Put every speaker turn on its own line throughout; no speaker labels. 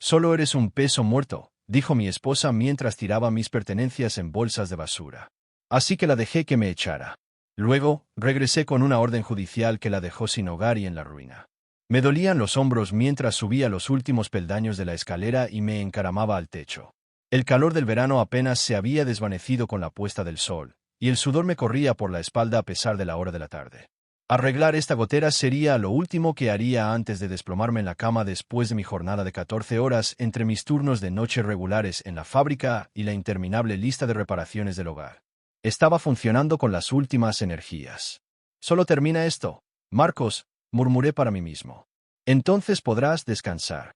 Solo eres un peso muerto, dijo mi esposa mientras tiraba mis pertenencias en bolsas de basura. Así que la dejé que me echara. Luego, regresé con una orden judicial que la dejó sin hogar y en la ruina. Me dolían los hombros mientras subía los últimos peldaños de la escalera y me encaramaba al techo. El calor del verano apenas se había desvanecido con la puesta del sol, y el sudor me corría por la espalda a pesar de la hora de la tarde. Arreglar esta gotera sería lo último que haría antes de desplomarme en la cama después de mi jornada de 14 horas entre mis turnos de noche regulares en la fábrica y la interminable lista de reparaciones del hogar. Estaba funcionando con las últimas energías. Solo termina esto, Marcos, murmuré para mí mismo. Entonces podrás descansar.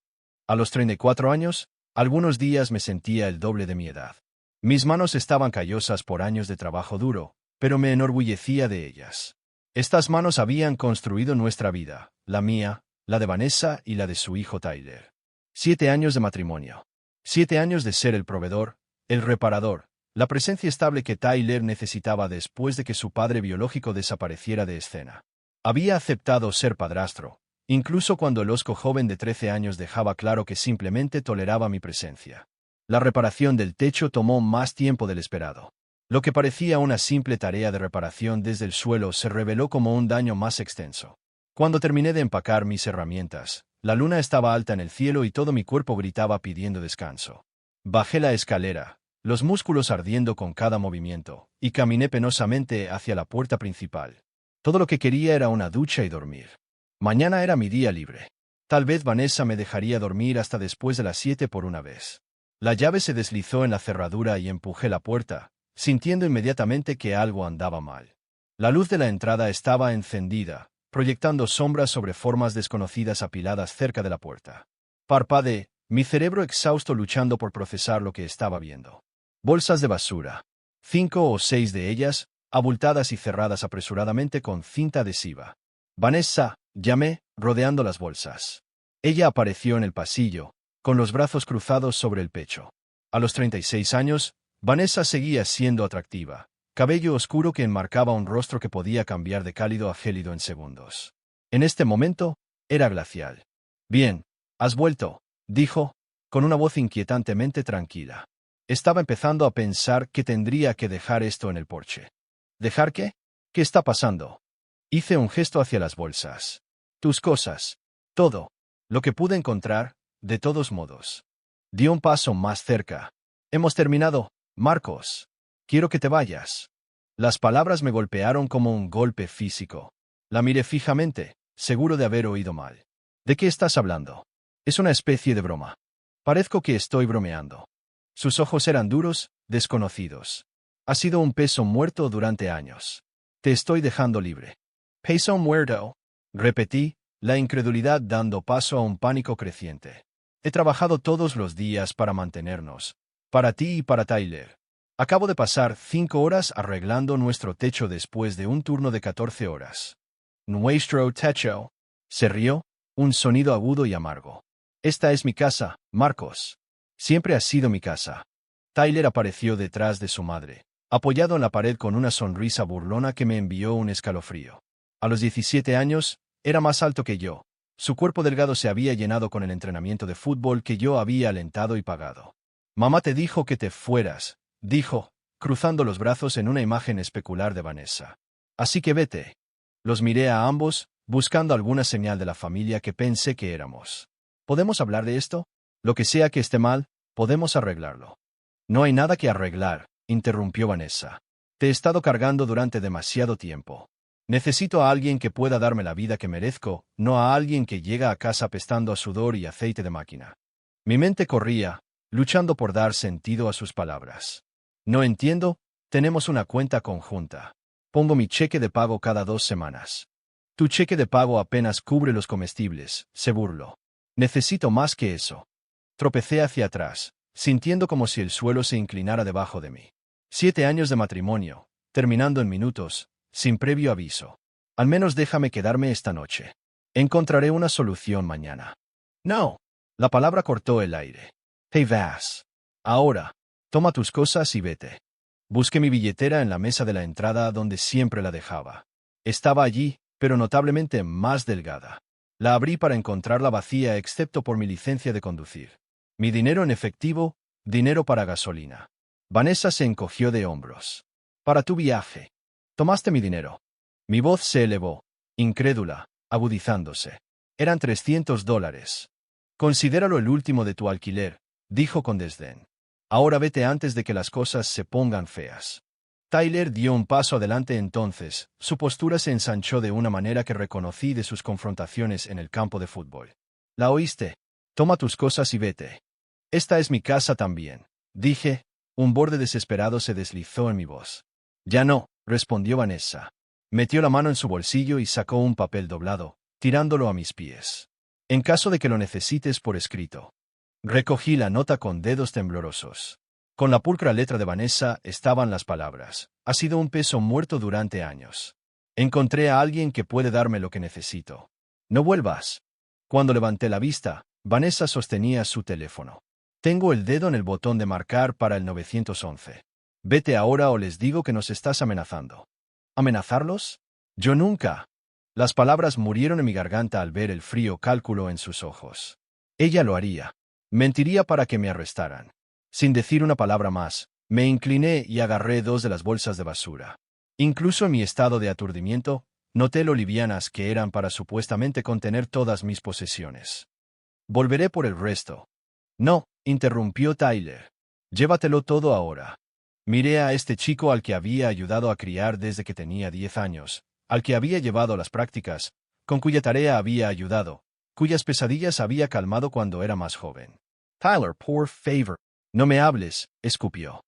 A los 34 años, algunos días me sentía el doble de mi edad. Mis manos estaban callosas por años de trabajo duro, pero me enorgullecía de ellas. Estas manos habían construido nuestra vida, la mía, la de Vanessa y la de su hijo Tyler. 7 años de matrimonio. 7 años de ser el proveedor, el reparador, la presencia estable que Tyler necesitaba después de que su padre biológico desapareciera de escena. Había aceptado ser padrastro, incluso cuando el hosco joven de 13 años dejaba claro que simplemente toleraba mi presencia. La reparación del techo tomó más tiempo del esperado. Lo que parecía una simple tarea de reparación desde el suelo se reveló como un daño más extenso. Cuando terminé de empacar mis herramientas, la luna estaba alta en el cielo y todo mi cuerpo gritaba pidiendo descanso. Bajé la escalera, los músculos ardiendo con cada movimiento, y caminé penosamente hacia la puerta principal. Todo lo que quería era una ducha y dormir. Mañana era mi día libre. Tal vez Vanessa me dejaría dormir hasta después de las 7 por una vez. La llave se deslizó en la cerradura y empujé la puerta, sintiendo inmediatamente que algo andaba mal. La luz de la entrada estaba encendida, proyectando sombras sobre formas desconocidas apiladas cerca de la puerta. Parpadeé, mi cerebro exhausto luchando por procesar lo que estaba viendo. Bolsas de basura. 5 o 6 de ellas, abultadas y cerradas apresuradamente con cinta adhesiva. Vanessa, llamé, rodeando las bolsas. Ella apareció en el pasillo, con los brazos cruzados sobre el pecho. A los 36 años, Vanessa seguía siendo atractiva, cabello oscuro que enmarcaba un rostro que podía cambiar de cálido a gélido en segundos. En este momento, era glacial. Bien, has vuelto, dijo, con una voz inquietantemente tranquila. Estaba empezando a pensar que tendría que dejar esto en el porche. ¿Dejar qué? ¿Qué está pasando? Hice un gesto hacia las bolsas. Tus cosas. Todo. Lo que pude encontrar, de todos modos. Dio un paso más cerca. Hemos terminado, Marcos. Quiero que te vayas. Las palabras me golpearon como un golpe físico. La miré fijamente, seguro de haber oído mal. ¿De qué estás hablando? Es una especie de broma. Parezco que estoy bromeando. Sus ojos eran duros, desconocidos. Ha sido un peso muerto durante años. Te estoy dejando libre. Peso muerto, repetí, la incredulidad dando paso a un pánico creciente. He trabajado todos los días para mantenernos. Para ti y para Tyler. Acabo de pasar 5 horas arreglando nuestro techo después de un turno de 14 horas. Nuestro techo. Se rió, un sonido agudo y amargo. Esta es mi casa, Marcos. Siempre ha sido mi casa. Tyler apareció detrás de su madre, apoyado en la pared con una sonrisa burlona que me envió un escalofrío. A los 17 años, era más alto que yo. Su cuerpo delgado se había llenado con el entrenamiento de fútbol que yo había alentado y pagado. Mamá te dijo que te fueras, dijo, cruzando los brazos en una imagen especular de Vanessa. Así que vete. Los miré a ambos, buscando alguna señal de la familia que pensé que éramos. ¿Podemos hablar de esto? Lo que sea que esté mal, podemos arreglarlo. No hay nada que arreglar, interrumpió Vanessa. Te he estado cargando durante demasiado tiempo. Necesito a alguien que pueda darme la vida que merezco, no a alguien que llega a casa apestando a sudor y aceite de máquina. Mi mente corría, luchando por dar sentido a sus palabras. No entiendo, tenemos una cuenta conjunta. Pongo mi cheque de pago cada 2 semanas. Tu cheque de pago apenas cubre los comestibles, se burló. Necesito más que eso. Tropecé hacia atrás, sintiendo como si el suelo se inclinara debajo de mí. 7 años de matrimonio, terminando en minutos, sin previo aviso. Al menos déjame quedarme esta noche. Encontraré una solución mañana. No. La palabra cortó el aire. Hey vas. Ahora, toma tus cosas y vete. Busqué mi billetera en la mesa de la entrada donde siempre la dejaba. Estaba allí, pero notablemente más delgada. La abrí para encontrarla vacía excepto por mi licencia de conducir. Mi dinero en efectivo, dinero para gasolina. Vanessa se encogió de hombros. Para tu viaje. Tomaste mi dinero. Mi voz se elevó, incrédula, agudizándose. Eran $300. Considéralo el último de tu alquiler, dijo con desdén. Ahora vete antes de que las cosas se pongan feas. Tyler dio un paso adelante entonces, su postura se ensanchó de una manera que reconocí de sus confrontaciones en el campo de fútbol. ¿La oíste? Toma tus cosas y vete. Esta es mi casa también, dije. Un borde desesperado se deslizó en mi voz. Ya no, respondió Vanessa. Metió la mano en su bolsillo y sacó un papel doblado, tirándolo a mis pies. En caso de que lo necesites por escrito. Recogí la nota con dedos temblorosos. Con la pulcra letra de Vanessa estaban las palabras. Ha sido un peso muerto durante años. Encontré a alguien que puede darme lo que necesito. No vuelvas. Cuando levanté la vista, Vanessa sostenía su teléfono. Tengo el dedo en el botón de marcar para el 911. Vete ahora o les digo que nos estás amenazando. ¿Amenazarlos? Yo nunca. Las palabras murieron en mi garganta al ver el frío cálculo en sus ojos. Ella lo haría. Mentiría para que me arrestaran. Sin decir una palabra más, me incliné y agarré dos de las bolsas de basura. Incluso en mi estado de aturdimiento, noté lo livianas que eran para supuestamente contener todas mis posesiones. Volveré por el resto. No, interrumpió Tyler. Llévatelo todo ahora. Miré a este chico al que había ayudado a criar desde que tenía 10 años, al que había llevado a las prácticas, con cuya tarea había ayudado, cuyas pesadillas había calmado cuando era más joven. Tyler, por favor. No me hables, escupió.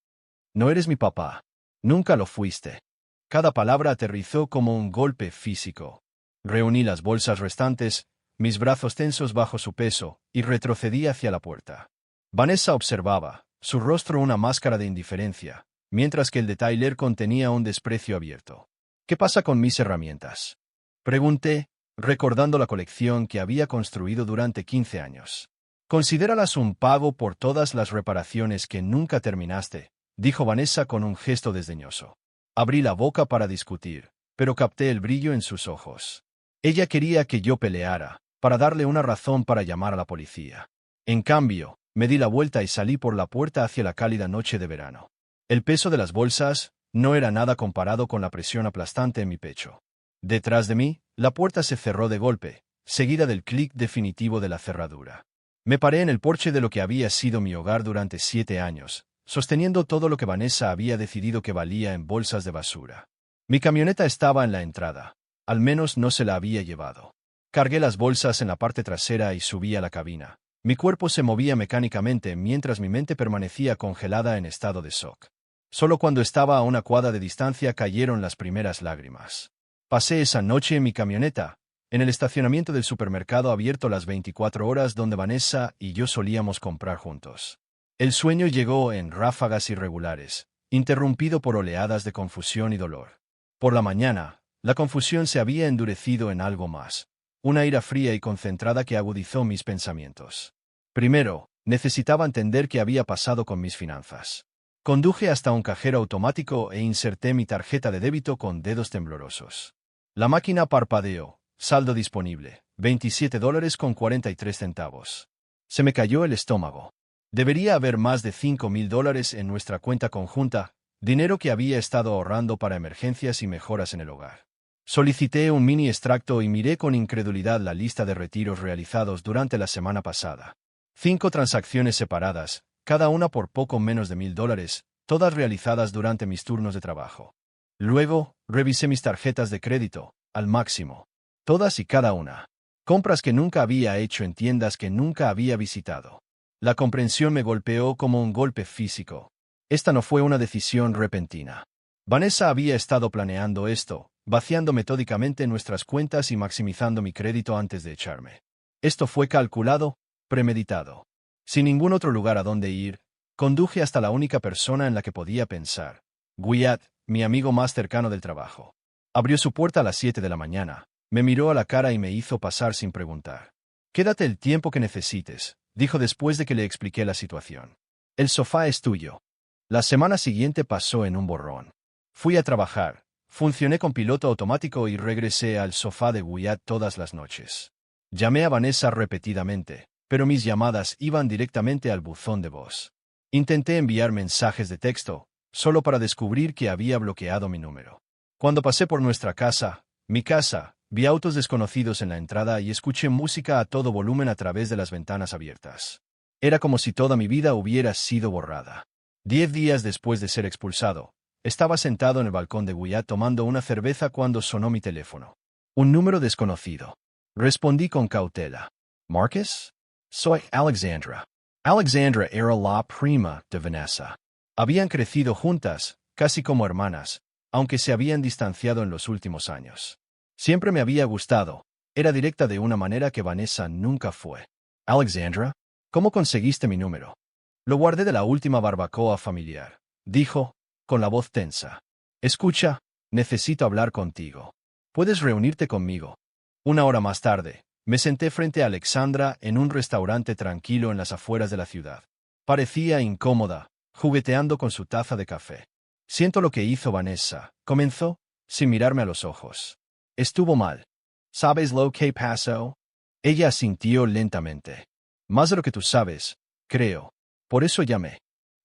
No eres mi papá. Nunca lo fuiste. Cada palabra aterrizó como un golpe físico. Reuní las bolsas restantes, mis brazos tensos bajo su peso, y retrocedí hacia la puerta. Vanessa observaba, su rostro una máscara de indiferencia, mientras que el de Tyler contenía un desprecio abierto. ¿Qué pasa con mis herramientas? Pregunté, recordando la colección que había construido durante 15 años. Considéralas un pago por todas las reparaciones que nunca terminaste, dijo Vanessa con un gesto desdeñoso. Abrí la boca para discutir, pero capté el brillo en sus ojos. Ella quería que yo peleara, para darle una razón para llamar a la policía. En cambio, me di la vuelta y salí por la puerta hacia la cálida noche de verano. El peso de las bolsas no era nada comparado con la presión aplastante en mi pecho. Detrás de mí, la puerta se cerró de golpe, seguida del clic definitivo de la cerradura. Me paré en el porche de lo que había sido mi hogar durante 7 años, sosteniendo todo lo que Vanessa había decidido que valía en bolsas de basura. Mi camioneta estaba en la entrada. Al menos no se la había llevado. Cargué las bolsas en la parte trasera y subí a la cabina. Mi cuerpo se movía mecánicamente mientras mi mente permanecía congelada en estado de shock. Solo cuando estaba a una cuadra de distancia cayeron las primeras lágrimas. Pasé esa noche en mi camioneta, en el estacionamiento del supermercado abierto las 24 horas donde Vanessa y yo solíamos comprar juntos. El sueño llegó en ráfagas irregulares, interrumpido por oleadas de confusión y dolor. Por la mañana, la confusión se había endurecido en algo más, una ira fría y concentrada que agudizó mis pensamientos. Primero, necesitaba entender qué había pasado con mis finanzas. Conduje hasta un cajero automático e inserté mi tarjeta de débito con dedos temblorosos. La máquina parpadeó. Saldo disponible, $27.43. Se me cayó el estómago. Debería haber más de $5,000 en nuestra cuenta conjunta, dinero que había estado ahorrando para emergencias y mejoras en el hogar. Solicité un mini extracto y miré con incredulidad la lista de retiros realizados durante la semana pasada. 5 transacciones separadas, cada una por poco menos de $1,000, todas realizadas durante mis turnos de trabajo. Luego, revisé mis tarjetas de crédito, al máximo. Todas y cada una. Compras que nunca había hecho en tiendas que nunca había visitado. La comprensión me golpeó como un golpe físico. Esta no fue una decisión repentina. Vanessa había estado planeando esto, vaciando metódicamente nuestras cuentas y maximizando mi crédito antes de echarme. Esto fue calculado, premeditado. Sin ningún otro lugar a donde ir, conduje hasta la única persona en la que podía pensar. Wyatt, mi amigo más cercano del trabajo. Abrió su puerta a las 7 de la mañana. Me miró a la cara y me hizo pasar sin preguntar. Quédate el tiempo que necesites, dijo después de que le expliqué la situación. El sofá es tuyo. La semana siguiente pasó en un borrón. Fui a trabajar, funcioné con piloto automático y regresé al sofá de Wyatt todas las noches. Llamé a Vanessa repetidamente, pero mis llamadas iban directamente al buzón de voz. Intenté enviar mensajes de texto, solo para descubrir que había bloqueado mi número. Cuando pasé por mi casa, vi autos desconocidos en la entrada y escuché música a todo volumen a través de las ventanas abiertas. Era como si toda mi vida hubiera sido borrada. 10 días después de ser expulsado, estaba sentado en el balcón de Wyatt tomando una cerveza cuando sonó mi teléfono. Un número desconocido. Respondí con cautela. ¿Marcus? Soy Alexandra. Alexandra era la prima de Vanessa. Habían crecido juntas, casi como hermanas, aunque se habían distanciado en los últimos años. Siempre me había gustado. Era directa de una manera que Vanessa nunca fue. Alexandra, ¿cómo conseguiste mi número? Lo guardé de la última barbacoa familiar, dijo, con la voz tensa. Escucha, necesito hablar contigo. ¿Puedes reunirte conmigo? Una hora más tarde, me senté frente a Alexandra en un restaurante tranquilo en las afueras de la ciudad. Parecía incómoda, jugueteando con su taza de café. Siento lo que hizo Vanessa, comenzó, sin mirarme a los ojos. Estuvo mal. ¿Sabes lo que pasó? Ella asintió lentamente. Más de lo que tú sabes, creo. Por eso llamé.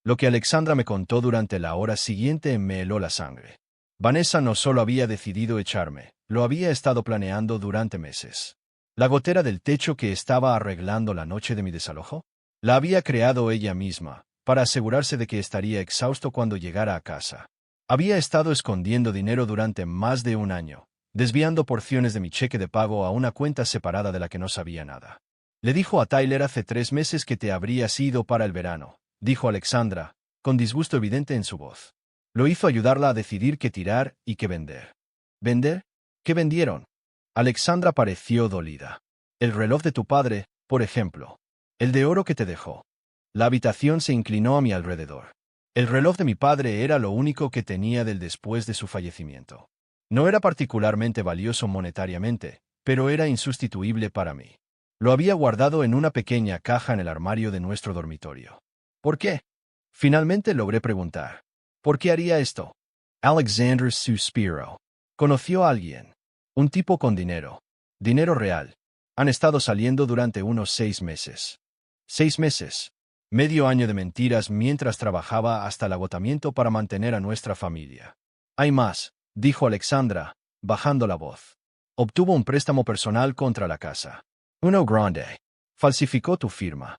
Lo que Alexandra me contó durante la hora siguiente me heló la sangre. Vanessa no solo había decidido echarme, lo había estado planeando durante meses. La gotera del techo que estaba arreglando la noche de mi desalojo, la había creado ella misma, para asegurarse de que estaría exhausto cuando llegara a casa. Había estado escondiendo dinero durante más de un año, desviando porciones de mi cheque de pago a una cuenta separada de la que no sabía nada. Le dijo a Tyler hace 3 meses que te habrías ido para el verano, dijo Alexandra, con disgusto evidente en su voz. Lo hizo ayudarla a decidir qué tirar y qué vender. ¿Vender? ¿Qué vendieron? Alexandra pareció dolida. El reloj de tu padre, por ejemplo. El de oro que te dejó. La habitación se inclinó a mi alrededor. El reloj de mi padre era lo único que tenía del después de su fallecimiento. No era particularmente valioso monetariamente, pero era insustituible para mí. Lo había guardado en una pequeña caja en el armario de nuestro dormitorio. ¿Por qué? Finalmente logré preguntar. ¿Por qué haría esto? Alexander suspiró. Conoció a alguien. Un tipo con dinero. Dinero real. Han estado saliendo durante unos 6 meses. 6 meses. Medio año de mentiras mientras trabajaba hasta el agotamiento para mantener a nuestra familia. Hay más, dijo Alexandra, bajando la voz. Obtuvo un préstamo personal contra la casa. Uno grande. Falsificó tu firma.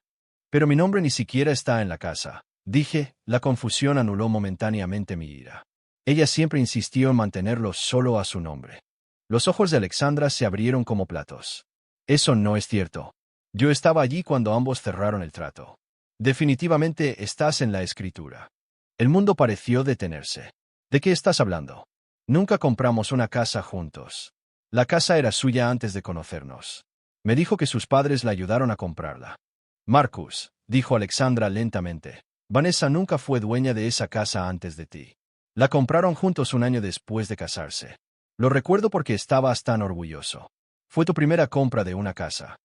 Pero mi nombre ni siquiera está en la casa. Dije, la confusión anuló momentáneamente mi ira. Ella siempre insistió en mantenerlo solo a su nombre. Los ojos de Alexandra se abrieron como platos. Eso no es cierto. Yo estaba allí cuando ambos cerraron el trato. Definitivamente estás en la escritura. El mundo pareció detenerse. ¿De qué estás hablando? Nunca compramos una casa juntos. La casa era suya antes de conocernos. Me dijo que sus padres la ayudaron a comprarla. Marcus, dijo Alexandra lentamente, Vanessa nunca fue dueña de esa casa antes de ti. La compraron juntos un año después de casarse. Lo recuerdo porque estabas tan orgulloso. Fue tu primera compra de una casa.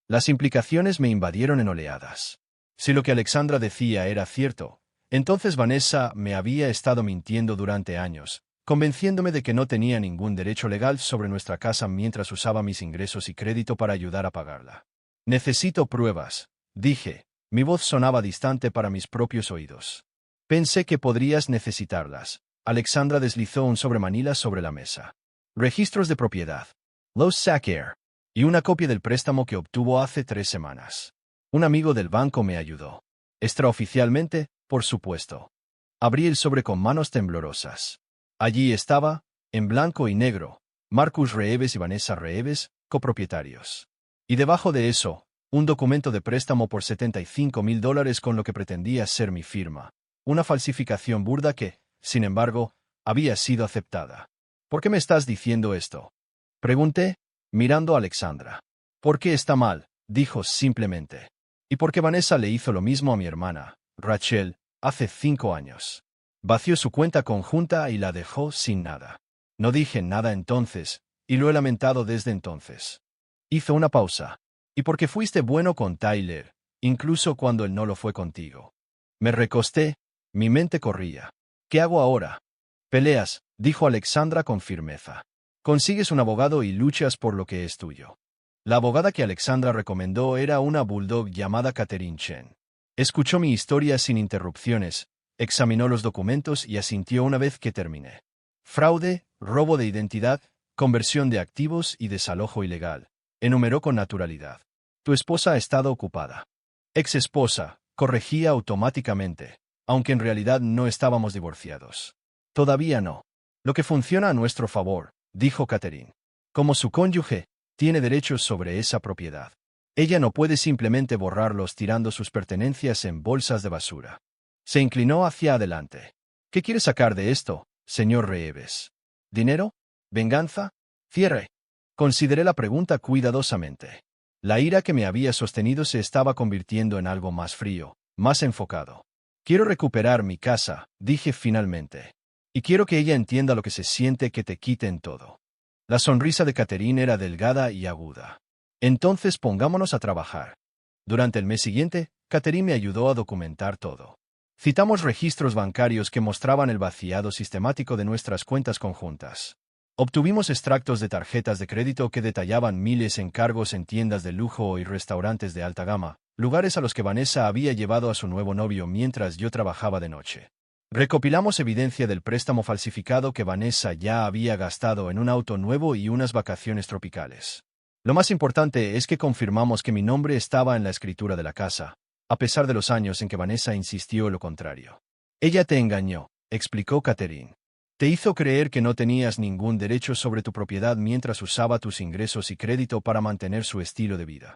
Las implicaciones me invadieron en oleadas. Si lo que Alexandra decía era cierto, entonces Vanessa me había estado mintiendo durante años, convenciéndome de que no tenía ningún derecho legal sobre nuestra casa mientras usaba mis ingresos y crédito para ayudar a pagarla. Necesito pruebas, dije. Mi voz sonaba distante para mis propios oídos. Pensé que podrías necesitarlas. Alexandra deslizó un sobremanila sobre la mesa. Registros de propiedad. Los Sacker. Y una copia del préstamo que obtuvo hace 3 semanas. Un amigo del banco me ayudó. Extraoficialmente, por supuesto. Abrí el sobre con manos temblorosas. Allí estaba, en blanco y negro, Marcus Reeves y Vanessa Reeves, copropietarios. Y debajo de eso, un documento de préstamo por $75,000 con lo que pretendía ser mi firma. Una falsificación burda que, sin embargo, había sido aceptada. ¿Por qué me estás diciendo esto? Pregunté, mirando a Alexandra. ¿Por qué está mal? Dijo simplemente. Y porque Vanessa le hizo lo mismo a mi hermana, Rachel, hace 5 años. Vació su cuenta conjunta y la dejó sin nada. No dije nada entonces, y lo he lamentado desde entonces. Hizo una pausa. Y porque fuiste bueno con Tyler, incluso cuando él no lo fue contigo. Me recosté, mi mente corría. ¿Qué hago ahora? Peleas, dijo Alexandra con firmeza. Consigues un abogado y luchas por lo que es tuyo. La abogada que Alexandra recomendó era una bulldog llamada Catherine Chen. Escuchó mi historia sin interrupciones, examinó los documentos y asintió una vez que terminé. Fraude, robo de identidad, conversión de activos y desalojo ilegal. Enumeró con naturalidad. Tu esposa ha estado ocupada. Ex esposa, corregía automáticamente, aunque en realidad no estábamos divorciados. Todavía no. Lo que funciona a nuestro favor, dijo Catherine. Como su cónyuge, tiene derechos sobre esa propiedad. Ella no puede simplemente borrarlos tirando sus pertenencias en bolsas de basura. Se inclinó hacia adelante. ¿Qué quiere sacar de esto, señor Reeves? ¿Dinero? ¿Venganza? Cierre. Consideré la pregunta cuidadosamente. La ira que me había sostenido se estaba convirtiendo en algo más frío, más enfocado. Quiero recuperar mi casa, dije finalmente. Y quiero que ella entienda lo que se siente que te quiten todo. La sonrisa de Catherine era delgada y aguda. Entonces pongámonos a trabajar. Durante el mes siguiente, Catherine me ayudó a documentar todo. Citamos registros bancarios que mostraban el vaciado sistemático de nuestras cuentas conjuntas. Obtuvimos extractos de tarjetas de crédito que detallaban miles en cargos en tiendas de lujo y restaurantes de alta gama, lugares a los que Vanessa había llevado a su nuevo novio mientras yo trabajaba de noche. Recopilamos evidencia del préstamo falsificado que Vanessa ya había gastado en un auto nuevo y unas vacaciones tropicales. Lo más importante es que confirmamos que mi nombre estaba en la escritura de la casa, a pesar de los años en que Vanessa insistió lo contrario. Ella te engañó, explicó Catherine. Te hizo creer que no tenías ningún derecho sobre tu propiedad mientras usaba tus ingresos y crédito para mantener su estilo de vida.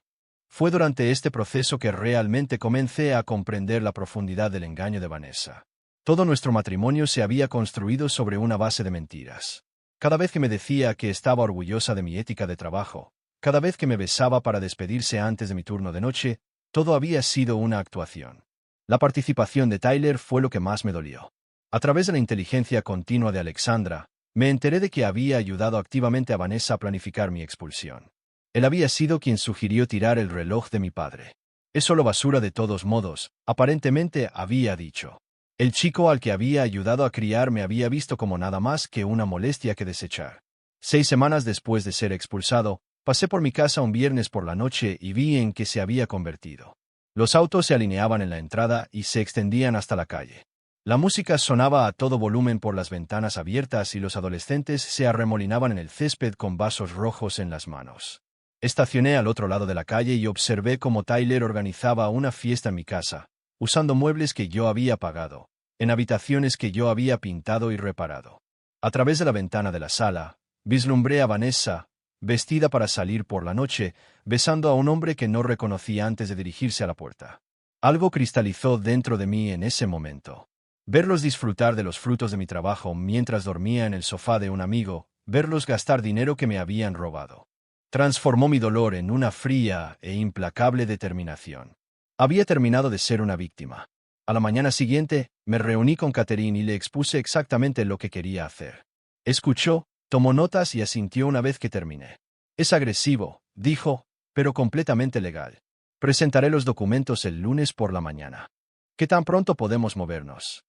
Fue durante este proceso que realmente comencé a comprender la profundidad del engaño de Vanessa. Todo nuestro matrimonio se había construido sobre una base de mentiras. Cada vez que me decía que estaba orgullosa de mi ética de trabajo, cada vez que me besaba para despedirse antes de mi turno de noche, todo había sido una actuación. La participación de Tyler fue lo que más me dolió. A través de la inteligencia continua de Alexandra, me enteré de que había ayudado activamente a Vanessa a planificar mi expulsión. Él había sido quien sugirió tirar el reloj de mi padre. Es solo basura de todos modos, aparentemente había dicho. El chico al que había ayudado a criar me había visto como nada más que una molestia que desechar. 6 semanas después de ser expulsado, pasé por mi casa un viernes por la noche y vi en qué se había convertido. Los autos se alineaban en la entrada y se extendían hasta la calle. La música sonaba a todo volumen por las ventanas abiertas y los adolescentes se arremolinaban en el césped con vasos rojos en las manos. Estacioné al otro lado de la calle y observé cómo Tyler organizaba una fiesta en mi casa, usando muebles que yo había pagado, en habitaciones que yo había pintado y reparado. A través de la ventana de la sala, vislumbré a Vanessa, vestida para salir por la noche, besando a un hombre que no reconocí antes de dirigirse a la puerta. Algo cristalizó dentro de mí en ese momento. Verlos disfrutar de los frutos de mi trabajo mientras dormía en el sofá de un amigo, verlos gastar dinero que me habían robado. Transformó mi dolor en una fría e implacable determinación. Había terminado de ser una víctima. A la mañana siguiente, me reuní con Catherine y le expuse exactamente lo que quería hacer. Escuchó, tomó notas y asintió una vez que terminé. Es agresivo, dijo, pero completamente legal. Presentaré los documentos el lunes por la mañana. ¿Qué tan pronto podemos movernos?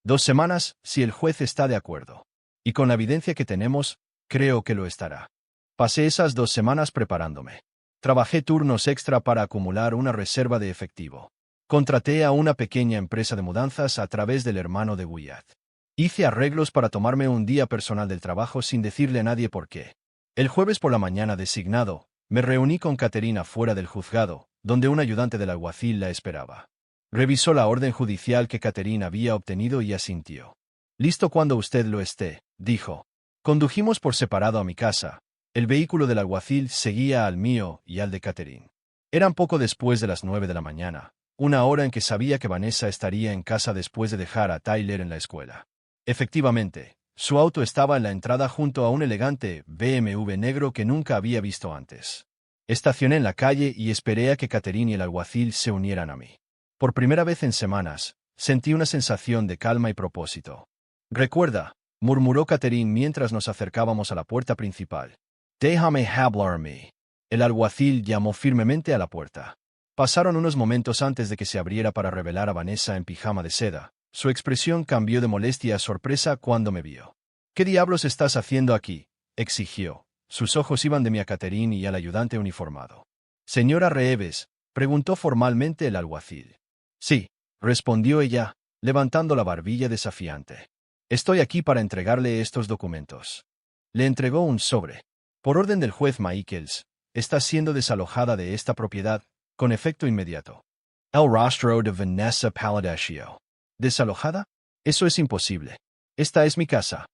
2 semanas, si el juez está de acuerdo. Y con la evidencia que tenemos, creo que lo estará. Pasé esas 2 semanas preparándome. Trabajé turnos extra para acumular una reserva de efectivo. Contraté a una pequeña empresa de mudanzas a través del hermano de Wyatt. Hice arreglos para tomarme un día personal del trabajo sin decirle a nadie por qué. El jueves por la mañana designado, me reuní con Catherine fuera del juzgado, donde un ayudante del alguacil la esperaba. Revisó la orden judicial que Catherine había obtenido y asintió. «Listo cuando usted lo esté», dijo. Condujimos por separado a mi casa. El vehículo del alguacil seguía al mío y al de Catherine. Eran poco después de las 9 de la mañana, una hora en que sabía que Vanessa estaría en casa después de dejar a Tyler en la escuela. Efectivamente, su auto estaba en la entrada junto a un elegante BMW negro que nunca había visto antes. Estacioné en la calle y esperé a que Catherine y el alguacil se unieran a mí. Por primera vez en semanas, sentí una sensación de calma y propósito. «Recuerda», murmuró Catherine mientras nos acercábamos a la puerta principal. «Déjame hablarme». El alguacil llamó firmemente a la puerta. Pasaron unos momentos antes de que se abriera para revelar a Vanessa en pijama de seda. Su expresión cambió de molestia a sorpresa cuando me vio. «¿Qué diablos estás haciendo aquí?», exigió. Sus ojos iban de mí a Catherine y al ayudante uniformado. «Señora Reeves», preguntó formalmente el alguacil. «Sí», respondió ella, levantando la barbilla desafiante. «Estoy aquí para entregarle estos documentos». Le entregó un sobre. «Por orden del juez Michaels, está siendo desalojada de esta propiedad, con efecto inmediato». El rostro de Vanessa palideció. ¿Desalojada? Eso es imposible. Esta es mi casa.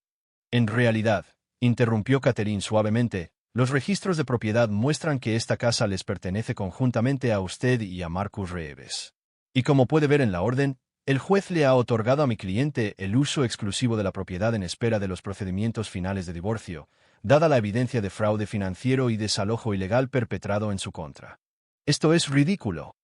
En realidad, interrumpió Catherine suavemente, los registros de propiedad muestran que esta casa les pertenece conjuntamente a usted y a Marcus Reeves. Y como puede ver en la orden, el juez le ha otorgado a mi cliente el uso exclusivo de la propiedad en espera de los procedimientos finales de divorcio, dada la evidencia de fraude financiero y desalojo ilegal perpetrado en su contra. Esto es ridículo.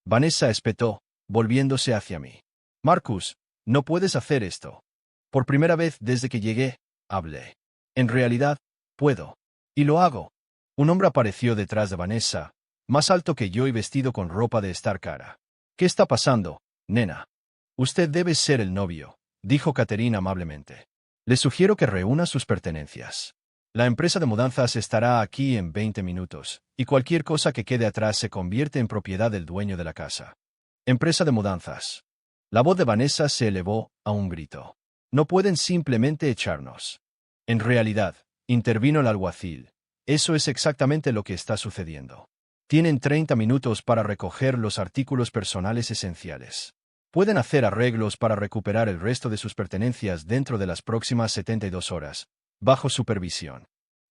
Vanessa espetó, volviéndose hacia mí. Marcus, no puedes hacer esto. Por primera vez desde que llegué, hablé. En realidad, puedo. Y lo hago. Un hombre apareció detrás de Vanessa, más alto que yo y vestido con ropa de estar cara. ¿Qué está pasando, nena? Usted debe ser el novio, dijo Catherine amablemente. Le sugiero que reúna sus pertenencias. La empresa de mudanzas estará aquí en 20 minutos, y cualquier cosa que quede atrás se convierte en propiedad del dueño de la casa. Empresa de mudanzas. La voz de Vanessa se elevó a un grito. No pueden simplemente echarnos. En realidad, intervino el alguacil. Eso es exactamente lo que está sucediendo. Tienen 30 minutos para recoger los artículos personales esenciales. Pueden hacer arreglos para recuperar el resto de sus pertenencias dentro de las próximas 72 horas, bajo supervisión.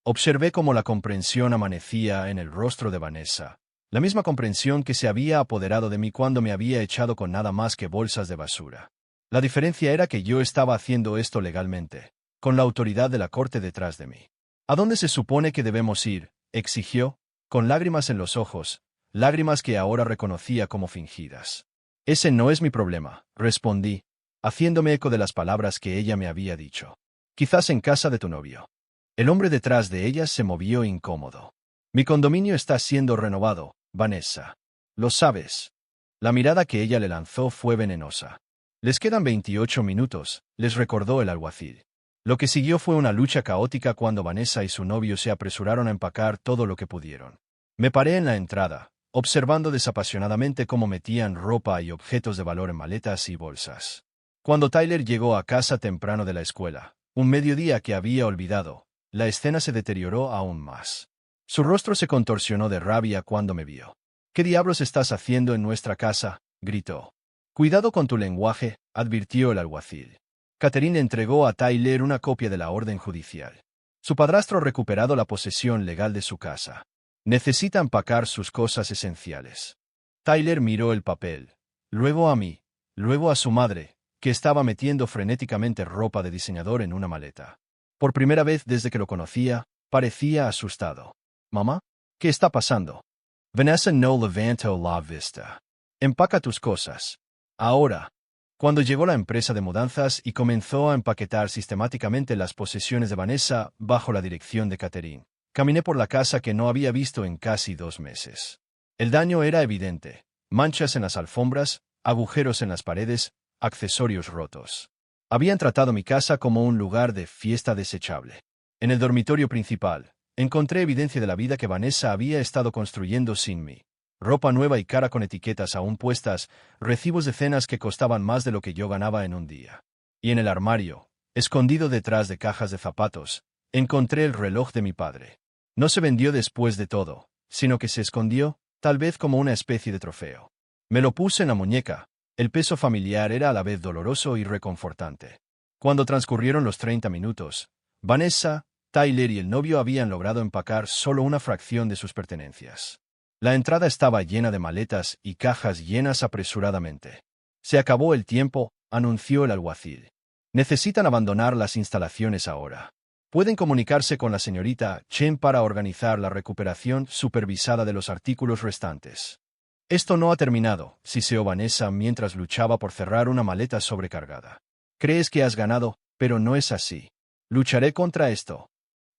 Observé cómo la comprensión amanecía en el rostro de Vanessa, la misma comprensión que se había apoderado de mí cuando me había echado con nada más que bolsas de basura. La diferencia era que yo estaba haciendo esto legalmente, con la autoridad de la corte detrás de mí. ¿A dónde se supone que debemos ir?, exigió, con lágrimas en los ojos, lágrimas que ahora reconocía como fingidas. Ese no es mi problema, respondí, haciéndome eco de las palabras que ella me había dicho. Quizás en casa de tu novio. El hombre detrás de ella se movió incómodo. Mi condominio está siendo renovado, Vanessa. Lo sabes. La mirada que ella le lanzó fue venenosa. Les quedan 28 minutos, les recordó el alguacil. Lo que siguió fue una lucha caótica cuando Vanessa y su novio se apresuraron a empacar todo lo que pudieron. Me paré en la entrada, observando desapasionadamente cómo metían ropa y objetos de valor en maletas y bolsas. Cuando Tyler llegó a casa temprano de la escuela, un mediodía que había olvidado, la escena se deterioró aún más. Su rostro se contorsionó de rabia cuando me vio. «¿Qué diablos estás haciendo en nuestra casa?», gritó. «Cuidado con tu lenguaje», advirtió el alguacil. Catherine entregó a Tyler una copia de la orden judicial. Su padrastro ha recuperado la posesión legal de su casa. Necesita empacar sus cosas esenciales. Tyler miró el papel, luego a mí, luego a su madre, que estaba metiendo frenéticamente ropa de diseñador en una maleta. Por primera vez desde que lo conocía, parecía asustado. «¿Mamá? ¿Qué está pasando?» Vanessa no levantó la vista. «Empaca tus cosas. Ahora». Cuando llegó la empresa de mudanzas y comenzó a empaquetar sistemáticamente las posesiones de Vanessa bajo la dirección de Catherine, caminé por la casa que no había visto en casi 2 meses. El daño era evidente: manchas en las alfombras, agujeros en las paredes, accesorios rotos. Habían tratado mi casa como un lugar de fiesta desechable. En el dormitorio principal, encontré evidencia de la vida que Vanessa había estado construyendo sin mí. Ropa nueva y cara con etiquetas aún puestas, recibos de cenas que costaban más de lo que yo ganaba en un día. Y en el armario, escondido detrás de cajas de zapatos, encontré el reloj de mi padre. No se vendió después de todo, sino que se escondió, tal vez como una especie de trofeo. Me lo puse en la muñeca. El peso familiar era a la vez doloroso y reconfortante. Cuando transcurrieron los 30 minutos, Vanessa, Tyler y el novio habían logrado empacar solo una fracción de sus pertenencias. La entrada estaba llena de maletas y cajas llenas apresuradamente. «Se acabó el tiempo», anunció el alguacil. «Necesitan abandonar las instalaciones ahora. Pueden comunicarse con la señorita Chen para organizar la recuperación supervisada de los artículos restantes». «Esto no ha terminado», siseó Vanessa mientras luchaba por cerrar una maleta sobrecargada. «Crees que has ganado, pero no es así. Lucharé contra esto».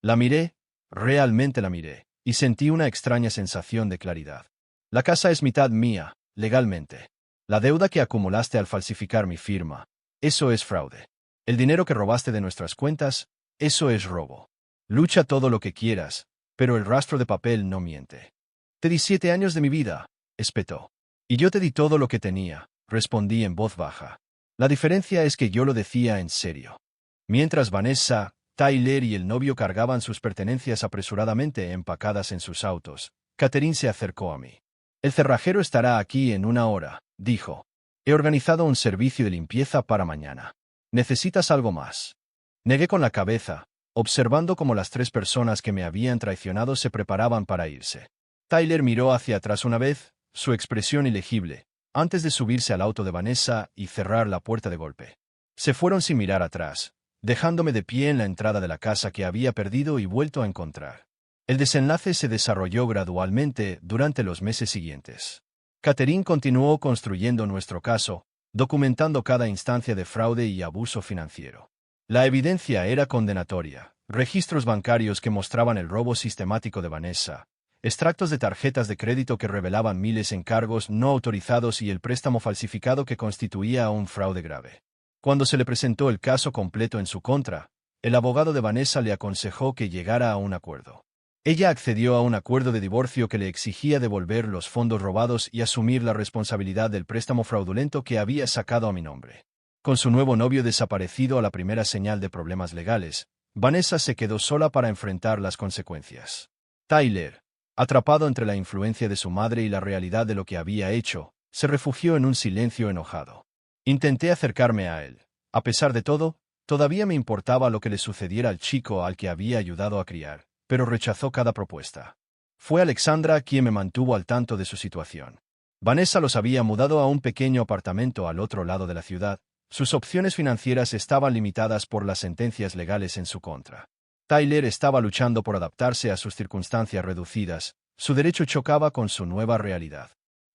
La miré, realmente la miré, y sentí una extraña sensación de claridad. «La casa es mitad mía, legalmente. La deuda que acumulaste al falsificar mi firma, eso es fraude. El dinero que robaste de nuestras cuentas, eso es robo. Lucha todo lo que quieras, pero el rastro de papel no miente. Te di 7 años de mi vida, espetó. Y yo te di todo lo que tenía, respondí en voz baja. La diferencia es que yo lo decía en serio. Mientras Vanessa, Tyler y el novio cargaban sus pertenencias apresuradamente empacadas en sus autos, Catherine se acercó a mí. El cerrajero estará aquí en 1 hora, dijo. He organizado un servicio de limpieza para mañana. ¿Necesitas algo más? Negué con la cabeza, observando cómo las 3 personas que me habían traicionado se preparaban para irse. Tyler miró hacia atrás una vez, su expresión ilegible, antes de subirse al auto de Vanessa y cerrar la puerta de golpe. Se fueron sin mirar atrás, dejándome de pie en la entrada de la casa que había perdido y vuelto a encontrar. El desenlace se desarrolló gradualmente durante los meses siguientes. Catherine continuó construyendo nuestro caso, documentando cada instancia de fraude y abuso financiero. La evidencia era condenatoria: registros bancarios que mostraban el robo sistemático de Vanessa, extractos de tarjetas de crédito que revelaban miles en cargos no autorizados y el préstamo falsificado que constituía un fraude grave. Cuando se le presentó el caso completo en su contra, el abogado de Vanessa le aconsejó que llegara a un acuerdo. Ella accedió a un acuerdo de divorcio que le exigía devolver los fondos robados y asumir la responsabilidad del préstamo fraudulento que había sacado a mi nombre. Con su nuevo novio desaparecido a la primera señal de problemas legales, Vanessa se quedó sola para enfrentar las consecuencias. Tyler, atrapado entre la influencia de su madre y la realidad de lo que había hecho, se refugió en un silencio enojado. Intenté acercarme a él. A pesar de todo, todavía me importaba lo que le sucediera al chico al que había ayudado a criar, pero rechazó cada propuesta. Fue Alexandra quien me mantuvo al tanto de su situación. Vanessa los había mudado a un pequeño apartamento al otro lado de la ciudad. Sus opciones financieras estaban limitadas por las sentencias legales en su contra. Tyler estaba luchando por adaptarse a sus circunstancias reducidas. Su derecho chocaba con su nueva realidad.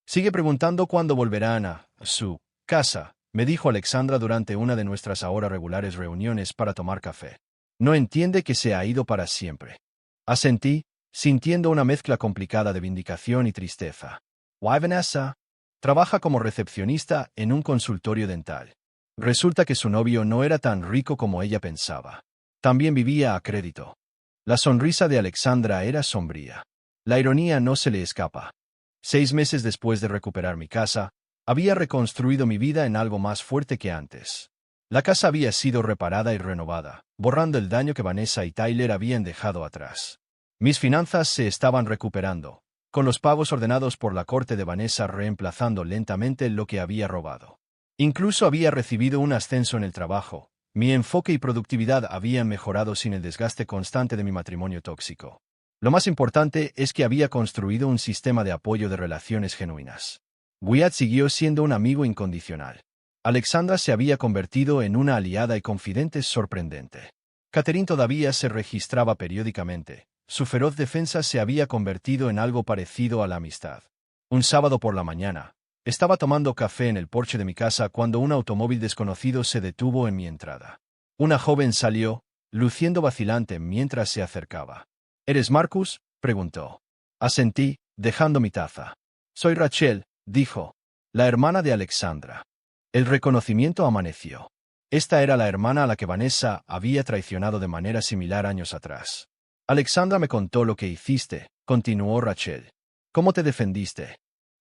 Sigue preguntando cuándo volverán a su casa, me dijo Alexandra durante una de nuestras ahora regulares reuniones para tomar café. No entiende que se ha ido para siempre. Asentí, sintiendo una mezcla complicada de vindicación y tristeza. ¿Why Vanessa? Trabaja como recepcionista en un consultorio dental. Resulta que su novio no era tan rico como ella pensaba. También vivía a crédito. La sonrisa de Alexandra era sombría. La ironía no se le escapa. 6 meses después de recuperar mi casa, había reconstruido mi vida en algo más fuerte que antes. La casa había sido reparada y renovada, borrando el daño que Vanessa y Tyler habían dejado atrás. Mis finanzas se estaban recuperando, con los pagos ordenados por la corte de Vanessa reemplazando lentamente lo que había robado. Incluso había recibido un ascenso en el trabajo. Mi enfoque y productividad habían mejorado sin el desgaste constante de mi matrimonio tóxico. Lo más importante es que había construido un sistema de apoyo de relaciones genuinas. Wyatt siguió siendo un amigo incondicional. Alexandra se había convertido en una aliada y confidente sorprendente. Catherine todavía se registraba periódicamente. Su feroz defensa se había convertido en algo parecido a la amistad. Un sábado por la mañana, estaba tomando café en el porche de mi casa cuando un automóvil desconocido se detuvo en mi entrada. Una joven salió, luciendo vacilante mientras se acercaba. ¿Eres Marcus?, preguntó. Asentí, dejando mi taza. Soy Rachel, dijo, la hermana de Alexandra. El reconocimiento amaneció. Esta era la hermana a la que Vanessa había traicionado de manera similar años atrás. Alexandra me contó lo que hiciste, continuó Rachel. ¿Cómo te defendiste?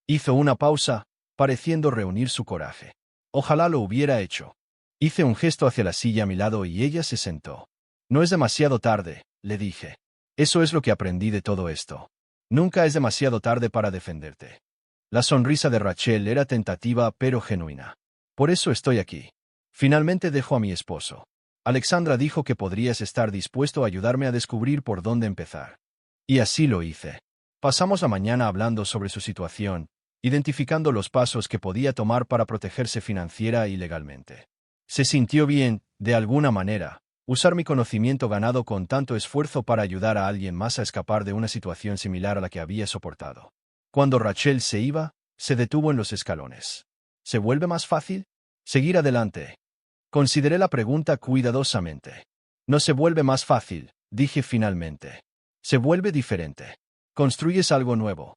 Hizo una pausa, pareciendo reunir su coraje. Ojalá lo hubiera hecho. Hice un gesto hacia la silla a mi lado y ella se sentó. No es demasiado tarde, le dije. Eso es lo que aprendí de todo esto. Nunca es demasiado tarde para defenderte. La sonrisa de Rachel era tentativa pero genuina. Por eso estoy aquí. Finalmente dejo a mi esposo. Alexandra dijo que podrías estar dispuesto a ayudarme a descubrir por dónde empezar. Y así lo hice. Pasamos la mañana hablando sobre su situación, identificando los pasos que podía tomar para protegerse financiera y legalmente. Se sintió bien, de alguna manera, usar mi conocimiento ganado con tanto esfuerzo para ayudar a alguien más a escapar de una situación similar a la que había soportado. Cuando Rachel se iba, se detuvo en los escalones. ¿Se vuelve más fácil? Seguir adelante. Consideré la pregunta cuidadosamente. No se vuelve más fácil, dije finalmente. Se vuelve diferente. Construyes algo nuevo.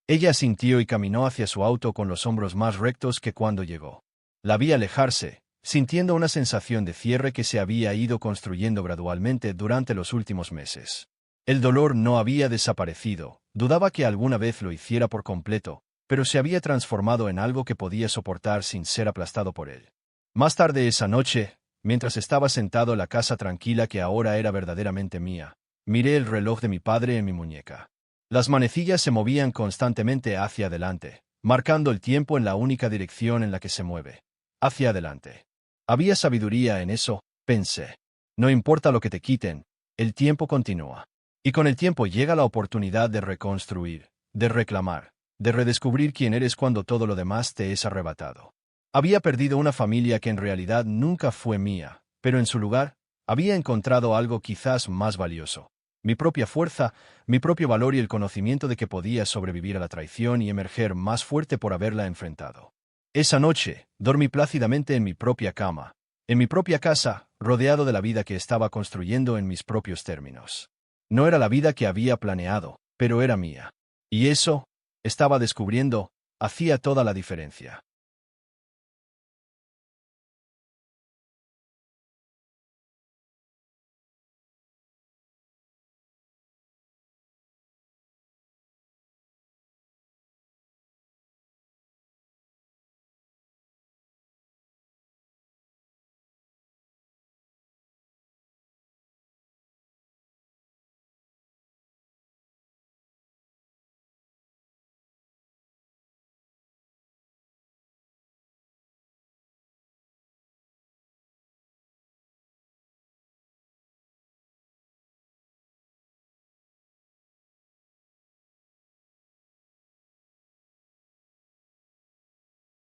Ella asintió y caminó hacia su auto con los hombros más rectos que cuando llegó. La vi alejarse, sintiendo una sensación de cierre que se había ido construyendo gradualmente durante los últimos meses. El dolor no había desaparecido, dudaba que alguna vez lo hiciera por completo, pero se había transformado en algo que podía soportar sin ser aplastado por él. Más tarde esa noche, mientras estaba sentado en la casa tranquila que ahora era verdaderamente mía, miré el reloj de mi padre en mi muñeca. Las manecillas se movían constantemente hacia adelante, marcando el tiempo en la única dirección en la que se mueve, hacia adelante. Había sabiduría en eso, pensé. No importa lo que te quiten, el tiempo continúa. Y con el tiempo llega la oportunidad de reconstruir, de reclamar, de redescubrir quién eres cuando todo lo demás te es arrebatado. Había perdido una familia que en realidad nunca fue mía, pero en su lugar, había encontrado algo quizás más valioso. Mi propia fuerza, mi propio valor y el conocimiento de que podía sobrevivir a la traición y emerger más fuerte por haberla enfrentado. Esa noche, dormí plácidamente en mi propia cama, en mi propia casa, rodeado de la vida que estaba construyendo en mis propios términos. No era la vida que había planeado, pero era mía. Y eso, estaba descubriendo, hacía toda la diferencia.